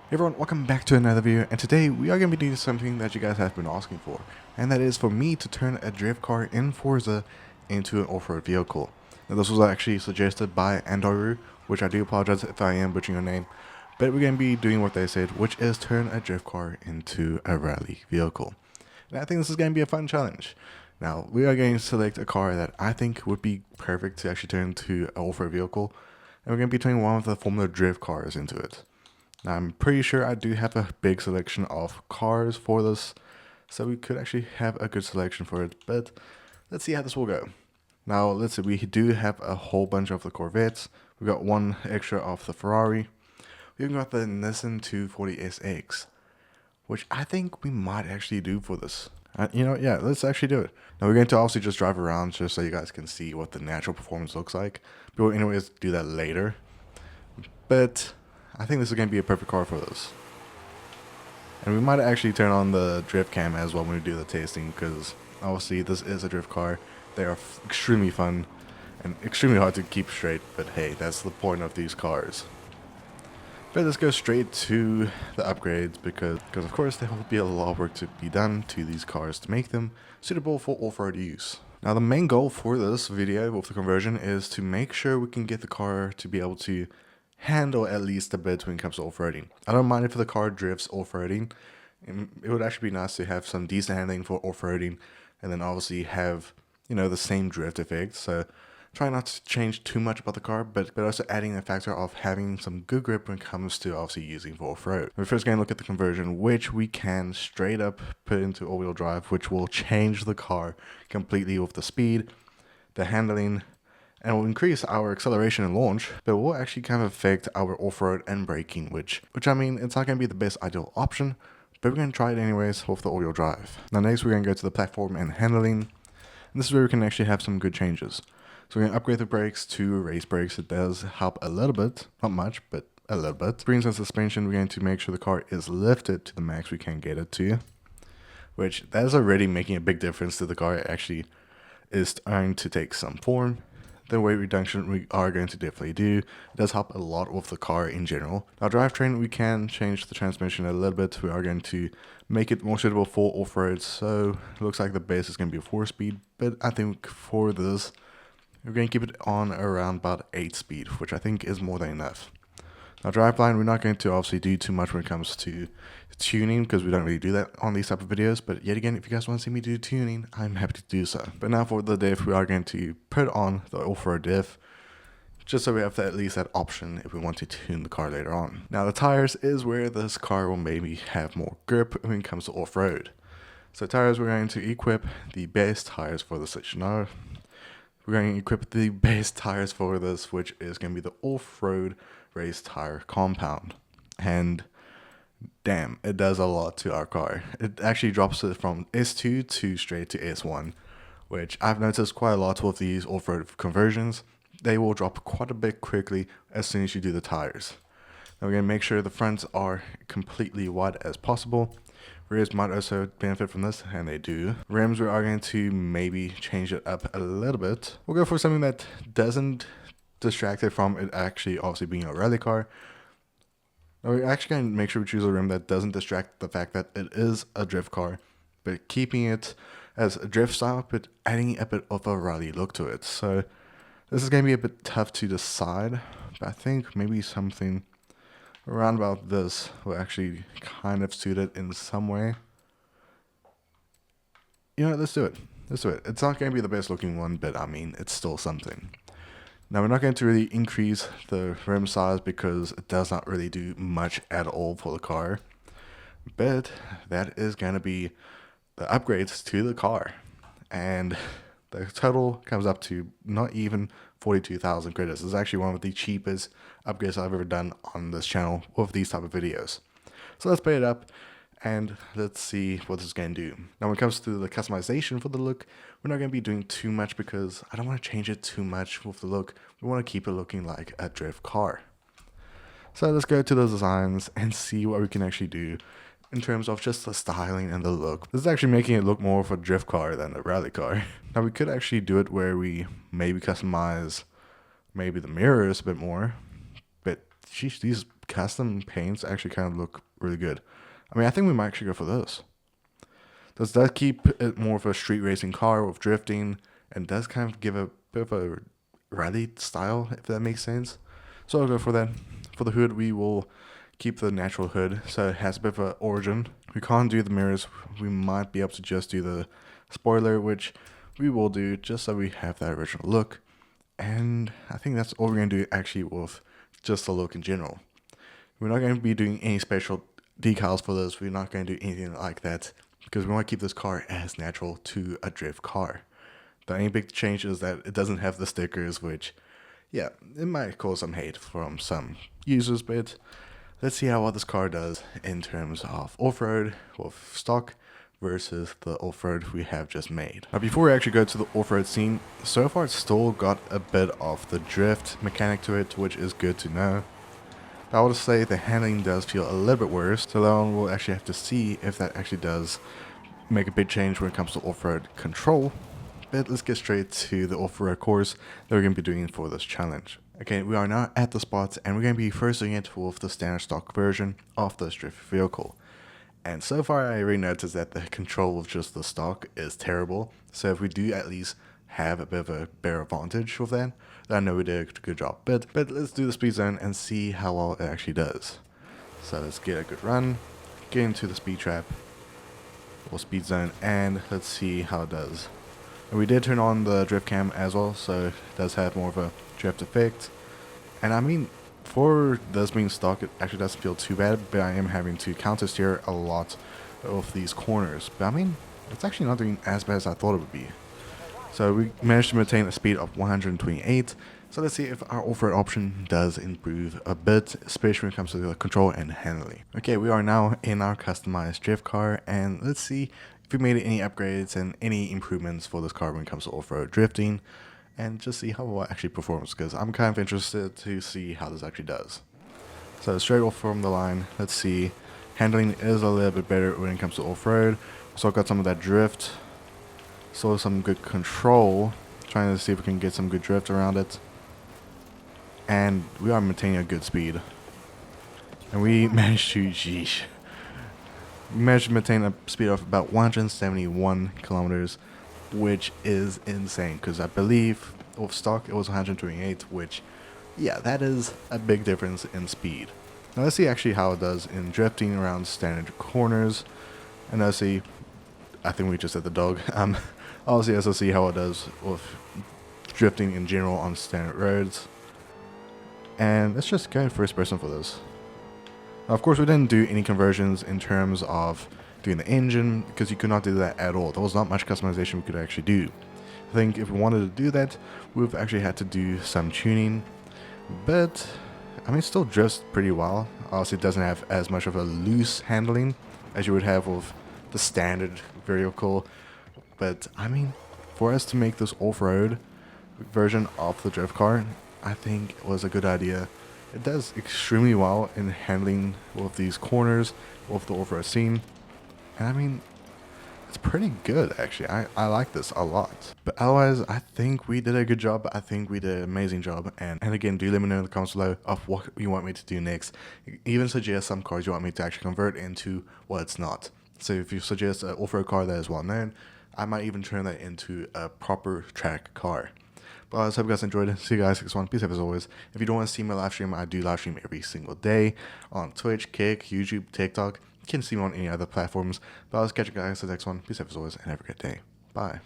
Hey everyone, welcome back to another video, and today we are going to be doing something that you guys have been asking for, and that is for me to turn a drift car in Forza into an off-road vehicle. Now this was actually suggested by Andoru, which I do apologize if I am butchering your name, but we're going to be doing what they said, which is turn a drift car into a rally vehicle. And I think this is going to be a fun challenge. Now, we are going to select a car that I think would be perfect to actually turn into an off-road vehicle, and we're going to be turning one of the Formula Drift cars into it. Now, I'm pretty sure I do have a big selection of cars for this, so we could actually have a good selection for it, but let's see how this will go. Now, let's see, we do have a whole bunch of the Corvettes. We got one extra of the Ferrari. We even got the Nissan 240SX, which I think we might actually do for this. Yeah, let's actually do it. Now, we're going to obviously just drive around just so you guys can see what the natural performance looks like. But we'll anyways do that later. But I think this is going to be a perfect car for this. And we might actually turn on the drift cam as well when we do the tasting, because obviously this is a drift car. They are extremely fun and extremely hard to keep straight, but hey, that's the point of these cars. But let's go straight to the upgrades, because of course there will be a lot of work to be done to these cars to make them suitable for off-road use. Now the main goal for this video with the conversion is to make sure we can get the car to be able to handle at least a bit when it comes to off-roading. I don't mind if the car drifts off-roading. It would actually be nice to have some decent handling for off-roading, and then obviously have, the same drift effect. So try not to change too much about the car, but also adding the factor of having some good grip when it comes to obviously using for off-road. We're first going to look at the conversion, which we can straight up put into all-wheel drive, which will change the car completely with the speed, the handling, and will increase our acceleration and launch, but will actually kind of affect our off-road and braking, which I mean, it's not going to be the best ideal option, but we're going to try it anyways with the all-wheel drive. Now next we're going to go to the platform and handling, and this is where we can actually have some good changes. So we're going to upgrade the brakes to race brakes. It does help a little bit, not much, but a little bit. Springs and suspension, we're going to make sure the car is lifted to the max we can get it to, which that is already making a big difference to the car. It actually is starting to take some form. The weight reduction we are going to definitely do. It does help a lot with the car in general. Now drivetrain, we can change the transmission a little bit. We are going to make it more suitable for off-road. So it looks like the base is going to be a 4-speed, but I think for this, we're going to keep it on around about 8-speed, which I think is more than enough. Now driveline, we're not going to obviously do too much when it comes to tuning, because we don't really do that on these type of videos, but yet again, if you guys want to see me do tuning, I'm happy to do so. But now for the diff, we are going to put on the off-road diff, just so we have at least that option if we want to tune the car later on. Now the tires is where this car will maybe have more grip when it comes to off-road. So tires, we're going to equip the base tires for the Stationar. We're going to equip the base tires for this, which is going to be the off-road race tire compound. And damn, it does a lot to our car. It actually drops it from S2 to straight to S1, which I've noticed quite a lot with these off-road conversions. They will drop quite a bit quickly as soon as you do the tires. Now we're going to make sure the fronts are completely wide as possible. Rears might also benefit from this, and they do. Rims, we are going to maybe change it up a little bit. We'll go for something that doesn't distract it from it actually obviously being a rally car. Now we're actually going to make sure we choose a rim that doesn't distract the fact that it is a drift car, but keeping it as a drift style, but adding a bit of a rally look to it. So this is going to be a bit tough to decide, but I think maybe something around about this will actually kind of suit it in some way. Let's do it. Let's do it. It's not going to be the best looking one, but I mean, it's still something. Now we're not going to really increase the rim size because it does not really do much at all for the car. But that is going to be the upgrades to the car. And the total comes up to not even 42,000 credits. This is actually one of the cheapest upgrades I've ever done on this channel with these type of videos. So let's pay it up and let's see what this is going to do. Now when it comes to the customization for the look, we're not going to be doing too much because I don't want to change it too much with the look. We want to keep it looking like a drift car. So let's go to those designs and see what we can actually do in terms of just the styling and the look. This is actually making it look more of a drift car than a rally car. Now we could actually do it where we maybe customize maybe the mirrors a bit more, but sheesh, these custom paints actually kind of look really good. I mean, I think we might actually go for this. Does that keep it more of a street racing car with drifting, and does kind of give a bit of a rally style, if that makes sense. So I'll go for that. For the hood, we will keep the natural hood, so it has a bit of an origin. We can't do the mirrors. We might be able to just do the spoiler, which we will do just so we have that original look. And I think that's all we're going to do actually with just the look in general. We're not going to be doing any special decals for this. We're not going to do anything like that because we want to keep this car as natural to a drift car. The only big change is that it doesn't have the stickers, which, yeah, it might cause some hate from some users, but let's see how well this car does in terms of off-road with stock versus the off-road we have just made. Now, before we actually go to the off-road scene, so far it's still got a bit of the drift mechanic to it, which is good to know. I would say the handling does feel a little bit worse, so then we'll actually have to see if that actually does make a big change when it comes to off-road control. But let's get straight to the off-road course that we're going to be doing for this challenge. Okay, we are now at the spots, and we're going to be first doing it with the standard stock version of this drift vehicle. And so far I already noticed that the control of just the stock is terrible, so if we do at least have a bit of a better advantage with that, then I know we did a good job. But let's do the speed zone and see how well it actually does. So let's get a good run, get into the speed trap, or speed zone, and let's see how it does. And we did turn on the drift cam as well, so it does have more of a drift effect. And I mean, for this being stock, it actually doesn't feel too bad, but I am having to counter steer a lot of these corners. But I mean, it's actually not doing as bad as I thought it would be. So we managed to maintain a speed of 128. So let's see if our off-road option does improve a bit, especially when it comes to the control and handling. Okay, we are now in our customized drift car, and let's see if we made any upgrades and any improvements for this car when it comes to off-road drifting, and just see how well it actually performs, because I'm kind of interested to see how this actually does. So straight off from the line, let's see. Handling is a little bit better when it comes to off-road. So I've got some of that drift. So some good control. Trying to see if we can get some good drift around it. And we are maintaining a good speed. And we managed to, we managed to maintain a speed of about 171 kilometers, which is insane, because I believe with stock it was 128, which, yeah, that is a big difference in speed. Now let's see actually how it does in drifting around standard corners. And let's see, I think we just hit the dog. Obviously, let's see how it does with drifting in general on standard roads. And let's just go in first person for this. Now, of course, we didn't do any conversions in terms of doing the engine, because you could not do that at all. There was not much customization we could actually do. I think if we wanted to do that, we've actually had to do some tuning. But, I mean, it still drifts pretty well. Obviously, it doesn't have as much of a loose handling as you would have with the standard vehicle. But, I mean, for us to make this off-road version of the drift car, I think it was a good idea. It does extremely well in handling with these corners, with the off-road scene. And I mean, it's pretty good actually. I like this a lot. But otherwise, I think we did a good job. I think we did an amazing job. And again, do let me know in the comments below of what you want me to do next. Even suggest some cars you want me to actually convert into what it's not. So if you suggest an off-road car that is well known, I might even turn that into a proper track car. But I hope you guys enjoyed it. See you guys next one. Peace out as always. If you don't want to see my live stream, I do live stream every single day on Twitch, Kick, YouTube, TikTok. You can see me on any other platforms. But I'll catch you guys in the next one. Peace out as always, and have a great day. Bye.